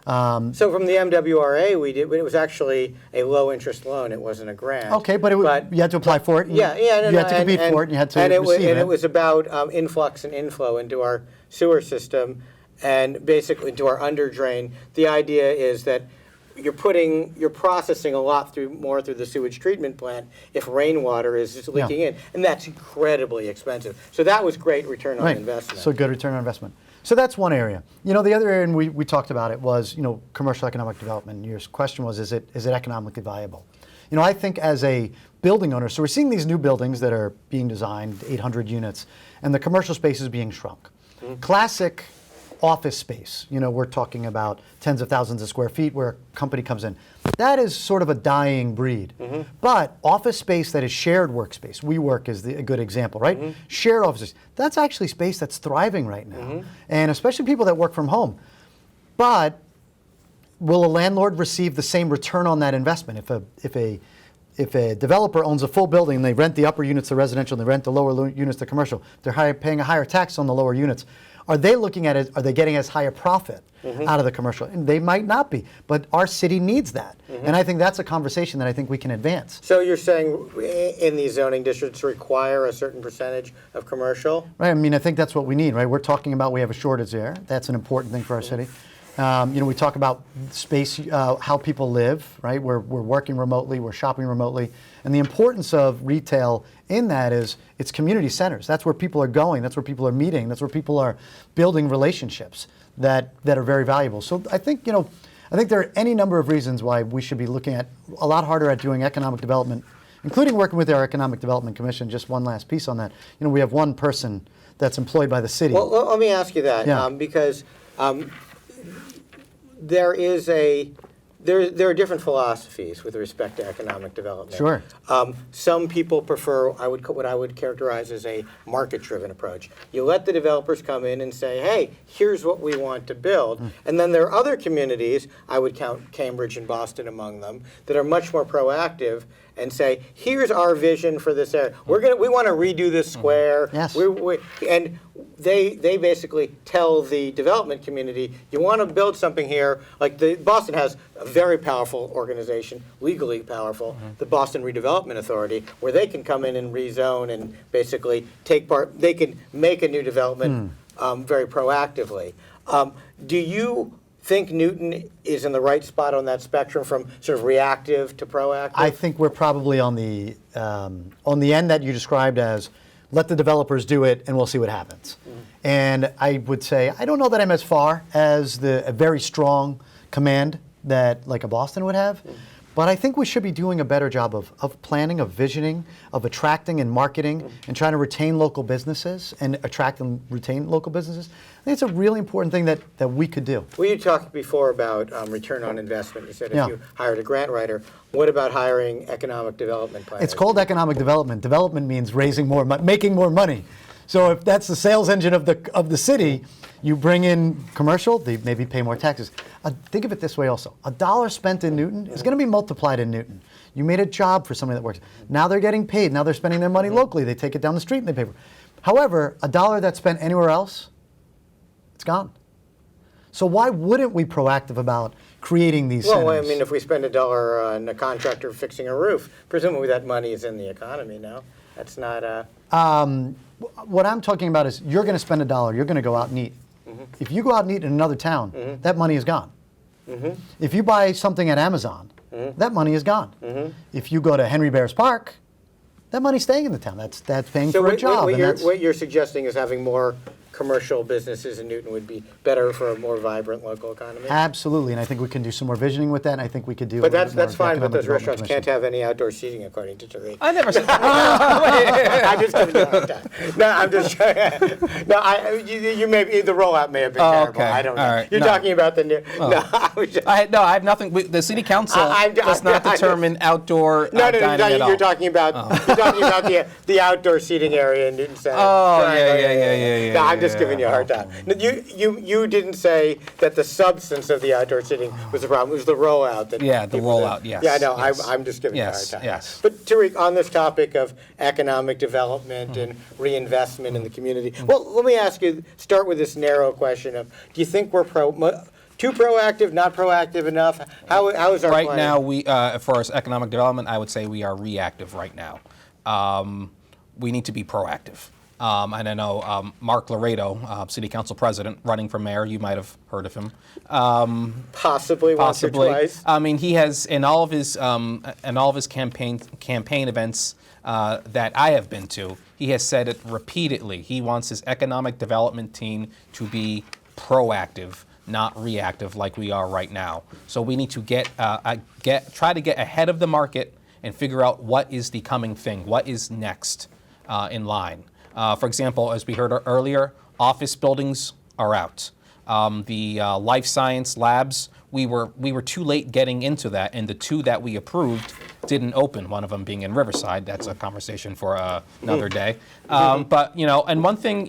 So from the MWRA, it was actually a low-interest loan. It wasn't a grant. Okay, but you had to apply for it. You had to compete for it, and you had to receive it. And it was about influx and inflow into our sewer system, and basically into our underdrain. The idea is that you're processing a lot more through the sewage treatment plant if rainwater is just leaking in, and that's incredibly expensive. So that was great return on investment. So good return on investment. So that's one area. The other area, and we talked about it, was commercial economic development. Your question was, is it economically viable? I think as a building owner, so we're seeing these new buildings that are being designed, 800 units, and the commercial space is being shrunk. Classic office space, we're talking about tens of thousands of square feet where a company comes in. That is sort of a dying breed. But office space that is shared workspace, WeWork is a good example, right? Shared offices, that's actually space that's thriving right now. And especially people that work from home. But will a landlord receive the same return on that investment? If a developer owns a full building and they rent the upper units to residential and they rent the lower units to commercial, they're paying a higher tax on the lower units. Are they looking at it, are they getting as high a profit out of the commercial? And they might not be, but our city needs that. And I think that's a conversation that I think we can advance. So you're saying in these zoning districts require a certain percentage of commercial? Right, I mean, I think that's what we need, right? We're talking about we have a shortage there. That's an important thing for our city. We talk about space, how people live, right? We're working remotely, we're shopping remotely. And the importance of retail in that is it's community centers. That's where people are going, that's where people are meeting, that's where people are building relationships that are very valuable. So I think, I think there are any number of reasons why we should be looking at a lot harder at doing economic development, including working with our Economic Development Commission. Just one last piece on that. We have one person that's employed by the city. Well, let me ask you that, because there is there are different philosophies with respect to economic development. Sure. Some people prefer what I would characterize as a market-driven approach. You let the developers come in and say, hey, here's what we want to build. And then there are other communities, I would count Cambridge and Boston among them, that are much more proactive and say, here's our vision for this area. We want to redo this square. Yes. And they basically tell the development community, you want to build something here, like Boston has a very powerful organization, legally powerful, the Boston Redevelopment Authority, where they can come in and rezone and basically take part, they can make a new development very proactively. Do you think Newton is in the right spot on that spectrum from sort of reactive to proactive? I think we're probably on the end that you described as let the developers do it and we'll see what happens. And I would say I don't know that I'm as far as a very strong command that like a Boston would have. But I think we should be doing a better job of planning, of visioning, of attracting and marketing, and trying to retain local businesses and attract and retain local businesses. I think it's a really important thing that we could do. Well, you talked before about return on investment. You said if Yeah. you hired a grant writer, what about hiring economic development planners? It's called economic development. Development means raising more, making more money. So if that's the sales engine of the city, you bring in commercial, they maybe pay more taxes. Think of it this way also. $1 spent in Newton is going to be multiplied in Newton. You made a job for somebody that works. Now they're getting paid. Now they're spending their money locally. They take it down the street and they pay for it. However, $1 that's spent anywhere else, it's gone. So why wouldn't we be proactive about creating these centers? Well, I mean, if we spend $1 on a contractor fixing a roof, presumably that money is in the economy now. That's not a... What I'm talking about is you're going to spend $1, you're going to go out and eat. If you go out and eat in another town, that money is gone. If you buy something at Amazon, that money is gone. If you go to Henry Bears Park, that money's staying in the town. That's paying for a job. What you're suggesting is having more commercial businesses in Newton would be better for a more vibrant local economy? Absolutely, and I think we can do some more visioning with that, and I think we could do But a little that's bit more fine, but economic those development restaurants can't commission. have any outdoor seating, according to Tarik. I never said I'm just giving you a hard time. No, I'm just trying. No, you may be, the rollout may have been terrible. okay. I don't know. All right. You're No. talking about the new. No, I was just, I have nothing. The city council does not determine outdoor no, dining at all. you're talking about the outdoor seating area in Newton Center. Oh, Right, yeah. No, I'm just giving you a hard time. No, you didn't say that the substance of the outdoor seating was the problem. It was the rollout. That Yeah, the people rollout, did. yes, Yeah, I know. yes. I'm just giving Yes, you a hard time. yes. But Tarik, on this topic of economic development and reinvestment in the community, well, let me ask you. Start with this narrow question of: do you think we're too proactive, not proactive enough? How is our Right plan? now, we for our economic development, I would say we are reactive right now. We need to be proactive. And I know Mark Laredo, City Council President, running for mayor. You might have heard of him. Possibly once or twice. I mean, he has in all of his campaign events that I have been to. He has said it repeatedly. He wants his economic development team to be proactive, not reactive like we are right now. So we need to try to get ahead of the market and figure out what is the coming thing, what is next in line. For example, as we heard earlier, office buildings are out. The life science labs, we were too late getting into that, and the two that we approved didn't open. One of them being in Riverside. That's a conversation for another day. But and one thing,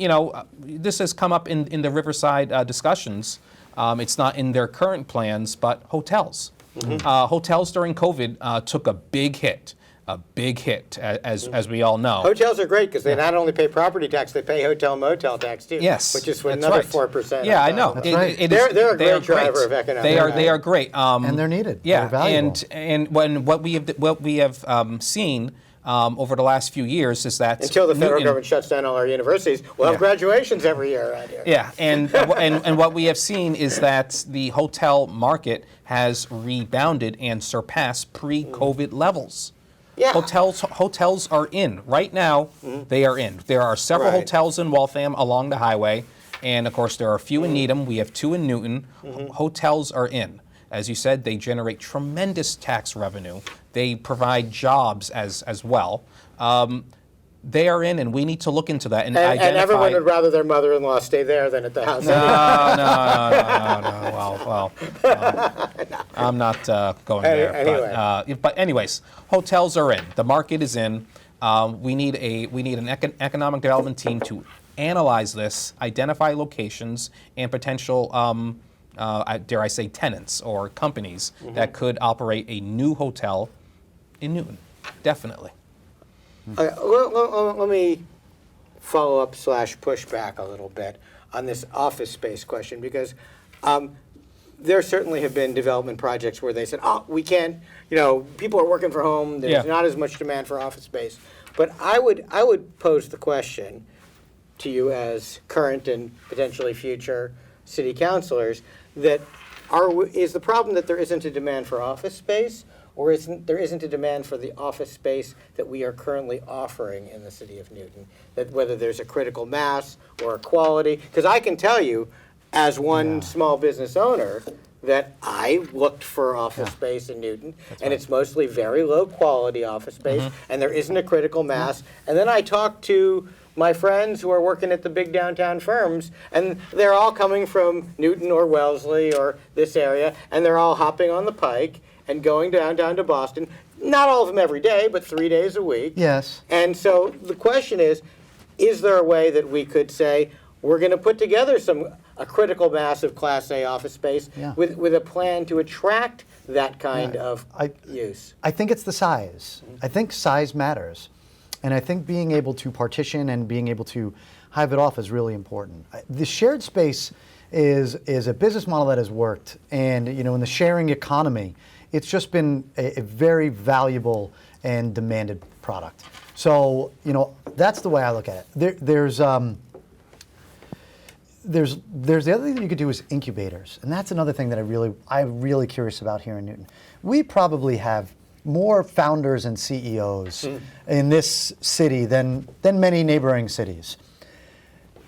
this has come up in the Riverside discussions. It's not in their current plans, but hotels. Hotels during COVID took a big hit. As we all know. Hotels are great because they not only pay property tax, they pay hotel motel tax too. Yes, which is that's another right. 4%. Yeah, I know. That's right. They're a great driver of economic They are great. And they're needed. Yeah, They're valuable. and what we have seen over the last few years is that Until the federal Newton- government shuts down all our universities, we'll have graduations every year around here. Yeah, and what we have seen is that the hotel market has rebounded and surpassed pre-COVID levels. Yeah. Hotels are in right now. They are in. There are several Right. hotels in Waltham along the highway, and of course there are a few in Needham. We have 2 in Newton. Hotels are in. As you said, they generate tremendous tax revenue. They provide jobs as well. they are in, and we need to look into that and And identify. everyone would rather their mother-in-law stay there than at the house. No. I'm not going there. Anyway. But anyways, hotels are in. The market is in. We need an economic development team to analyze this, identify locations and potential, dare I say, tenants or companies that could operate a new hotel in Newton. Definitely. Let me follow up / push back a little bit on this office space question, because there certainly have been development projects where they said, oh, we can't, people are working from home, there's not as much demand for office space. But I would pose the question to you as current and potentially future city councilors, that is the problem that there isn't a demand for office space, or there isn't a demand for the office space that we are currently offering in the city of Newton? That whether there's a critical mass or a quality, because I can tell you, as one small business owner, that I looked for office space in Newton, and it's mostly very low quality office space, and there isn't a critical mass. And then I talked to my friends who are working at the big downtown firms, and they're all coming from Newton or Wellesley or this area, and they're all hopping on the Pike and going downtown to Boston. Not all of them every day, but 3 days a week. Yes. And so the question is there a way that we could say, we're going to put together a critical mass of Class A office space with a plan to attract that kind of use? I think it's the size. I think size matters. And I think being able to partition and being able to hive it off is really important. The shared space is a business model that has worked. And in the sharing economy, it's just been a very valuable and demanded product. So, that's the way I look at it. There's the other thing that you could do is incubators, and that's another thing that I'm really curious about here in Newton. We probably have more founders and CEOs in this city than many neighboring cities.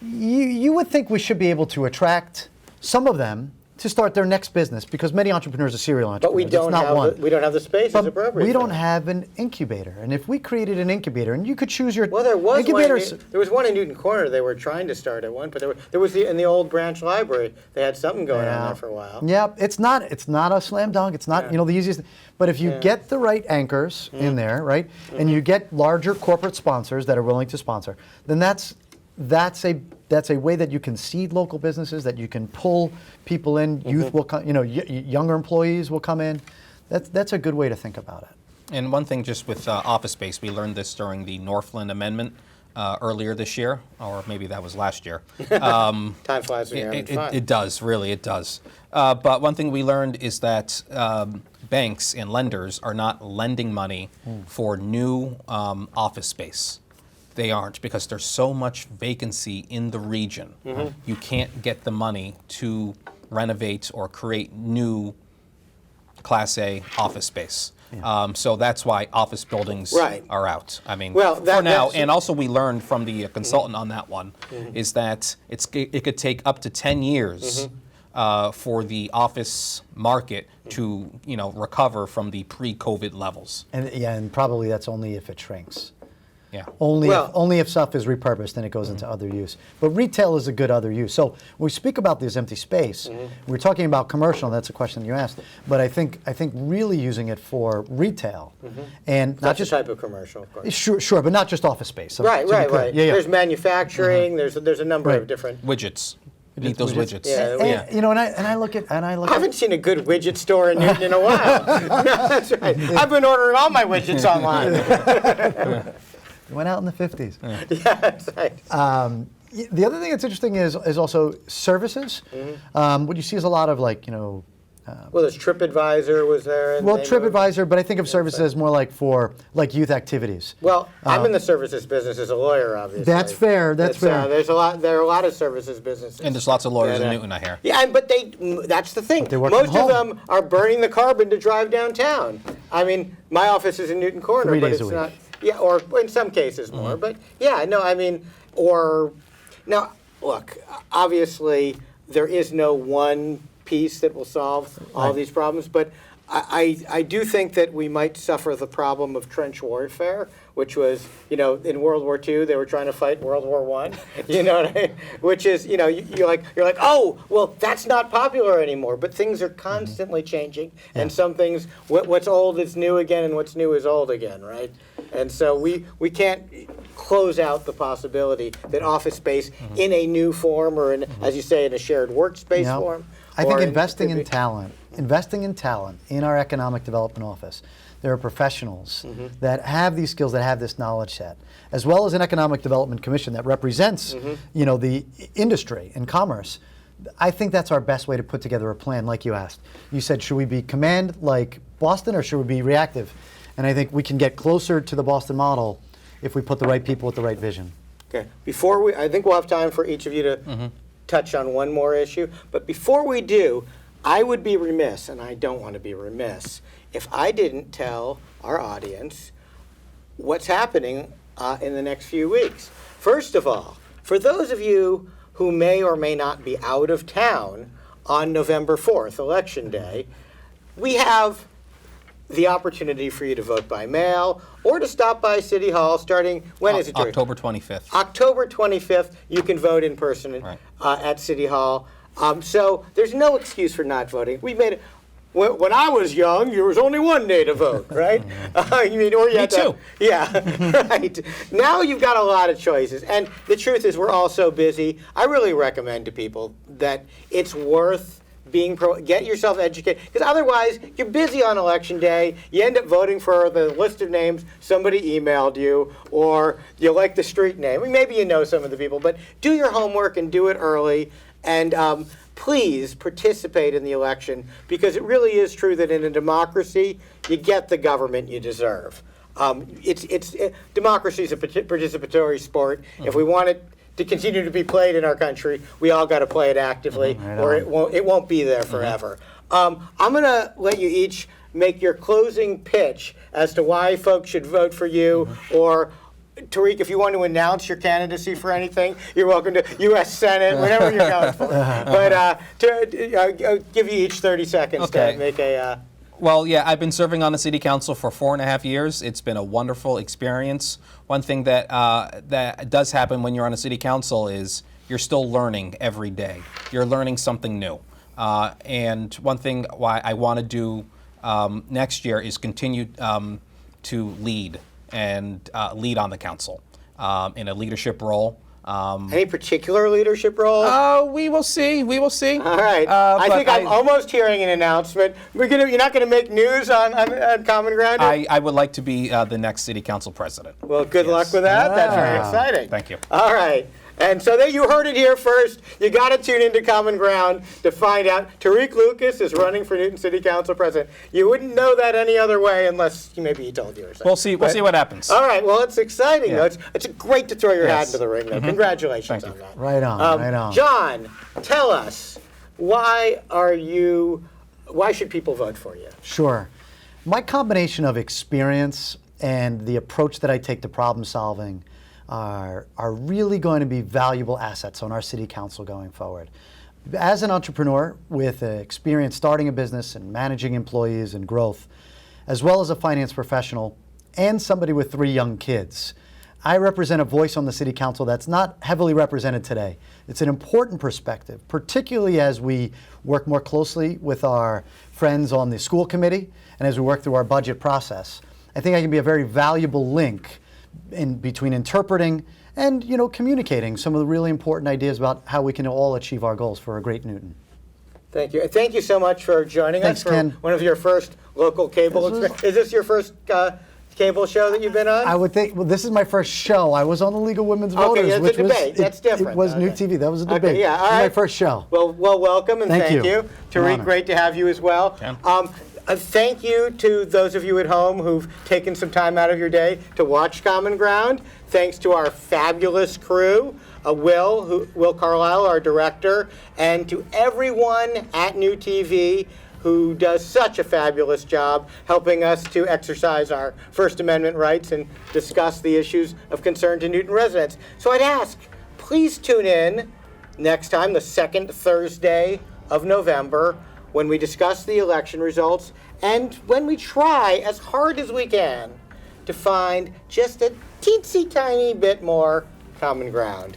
You would think we should be able to attract some of them to start their next business, because many entrepreneurs are serial entrepreneurs. But we don't have the spaces appropriate. We don't have an incubator, and if we created an incubator, and you could choose your there was incubators. There was one in Newton Corner they were trying to start at one, but there was in the old branch library. They had something going on there for a while. Yep, it's not a slam dunk. It's not the easiest. But if you get the right anchors in there, right, and you get larger corporate sponsors that are willing to sponsor, then that's a way that you can seed local businesses, that you can pull people in. Youth will come, younger employees will come in. That's a good way to think about it. And one thing just with office space, we learned this during the Northland Amendment earlier this year, or maybe that was last year. Time flies when you're having fun. It does, really, it does. But one thing we learned is that banks and lenders are not lending money for new office space. They aren't, because there's so much vacancy in the region. You can't get the money to renovate or create new Class A office space. So that's why office buildings are out. I mean, for now. And also we learned from the consultant on that one is that it could take up to 10 years for the office market to recover from the pre-COVID levels. And probably that's only if it shrinks. Yeah. Only if stuff is repurposed and it goes into other use. But retail is a good other use. So when we speak about this empty space, we're talking about commercial. That's a question you asked. But I think really using it for retail, and not just a type of commercial, of course. Sure, but not just office space. Right. Yeah. There's manufacturing. There's a number of different widgets. You need those widgets. And I look at. I haven't seen a good widget store in Newton in a while. That's right. I've been ordering all my widgets online. Went out in the 50s. Yeah, that's right. The other thing that's interesting is also services. What you see is a lot of there's TripAdvisor was there. TripAdvisor, but I think of services as more for youth activities. Well, I'm in the services business as a lawyer, obviously. That's fair. That's fair. There are a lot of services businesses. And there's lots of lawyers in Newton, I hear. Yeah, but that's the thing. Most of them are burning the carbon to drive downtown. I mean, my office is in Newton Corner, 3 but days it's a week. not. Yeah, or in some cases more. But yeah, no, I mean, now, look, obviously there is no one piece that will solve all these problems, but I do think that we might suffer the problem of trench warfare, which was, in World War II, they were trying to fight World War I, you know what I mean? Which is, you're like, oh, well, that's not popular anymore, but things are constantly changing, and some things, what's old is new again, and what's new is old again, right? And so we can't close out the possibility that office space in a new form, or as you say, in a shared workspace form. I think investing in talent in our economic development office. There are professionals that have these skills, that have this knowledge set, as well as an economic development commission that represents, the industry and commerce. I think that's our best way to put together a plan, like you asked. You said, should we be command like Boston, or should we be reactive? And I think we can get closer to the Boston model if we put the right people with the right vision. Okay. I think we'll have time for each of you to touch on one more issue. But before we do, I would be remiss, and I don't want to be remiss, if I didn't tell our audience what's happening in the next few weeks. First of all, for those of you who may or may not be out of town on November 4th, Election Day, we have the opportunity for you to vote by mail or to stop by City Hall starting, when is it, Jerry? October 25th. October 25th, you can vote in person at City Hall. So there's no excuse for not voting. We made it. When I was young, there was only one day to vote, right? Me too. Yeah, right. Now you've got a lot of choices. And the truth is, we're all so busy. I really recommend to people that it's worth get yourself educated, because otherwise you're busy on Election Day, you end up voting for the list of names somebody emailed you, or you like the street name. Maybe you know some of the people, but do your homework and do it early, and please participate in the election, because it really is true that in a democracy, you get the government you deserve. Democracy is a participatory sport. If we want it to continue to be played in our country, we all got to play it actively, or it won't be there forever. I'm going to let you each make your closing pitch as to why folks should vote for you, or Tarik, if you want to announce your candidacy for anything, you're welcome to U.S. Senate, whatever you're going for. But I'll give you each 30 seconds to make a... Well, yeah, I've been serving on the City Council for 4.5 years. It's been a wonderful experience. One thing that that does happen when you're on a City Council is you're still learning every day. You're learning something new. And one thing why I want to do next year is continue to lead and lead on the council in a leadership role. Any particular leadership role? We will see. We will see. All right. I think I'm almost hearing an announcement. You're not going to make news on Common Ground? I would like to be the next City Council president. Well, good luck with that. That's very exciting. Thank you. All right. And so there you heard it here first. You got to tune into Common Ground to find out. Tarik Lucas is running for Newton City Council president. You wouldn't know that any other way unless maybe he told you or something. We'll see. We'll see what happens. All right. Well, it's exciting. Yeah. It's great to throw your hat into the ring, though. Congratulations on that. Right on. Right on. John, tell us, why should people vote for you? Sure. My combination of experience and the approach that I take to problem solving are really going to be valuable assets on our City Council going forward. As an entrepreneur with experience starting a business and managing employees and growth, as well as a finance professional and somebody with 3 young kids, I represent a voice on the City Council that's not heavily represented today. It's an important perspective, particularly as we work more closely with our friends on the school committee and as we work through our budget process. I think I can be a very valuable link in between interpreting and communicating some of the really important ideas about how we can all achieve our goals for a great Newton. Thank you. Thank you so much for joining us for Ken. one of your first local cable experience. Is this your first cable show that you've been on? I would think, well, this is my first show. I was on the League of Women's Voters, yeah, which a debate. That's different. It was New TV. That was a debate. Okay, yeah, all this right. is my first show. Well, welcome and thank you. Tarik, honor. great to have you as well. Thank you to those of you at home who've taken some time out of your day to watch Common Ground. Thanks to our fabulous crew, Will Carlisle, our director, and to everyone at New TV who does such a fabulous job helping us to exercise our First Amendment rights and discuss the issues of concern to Newton residents. So I'd ask, please tune in next time, the second Thursday of November, when we discuss the election results and when we try as hard as we can to find just a teensy tiny bit more common ground.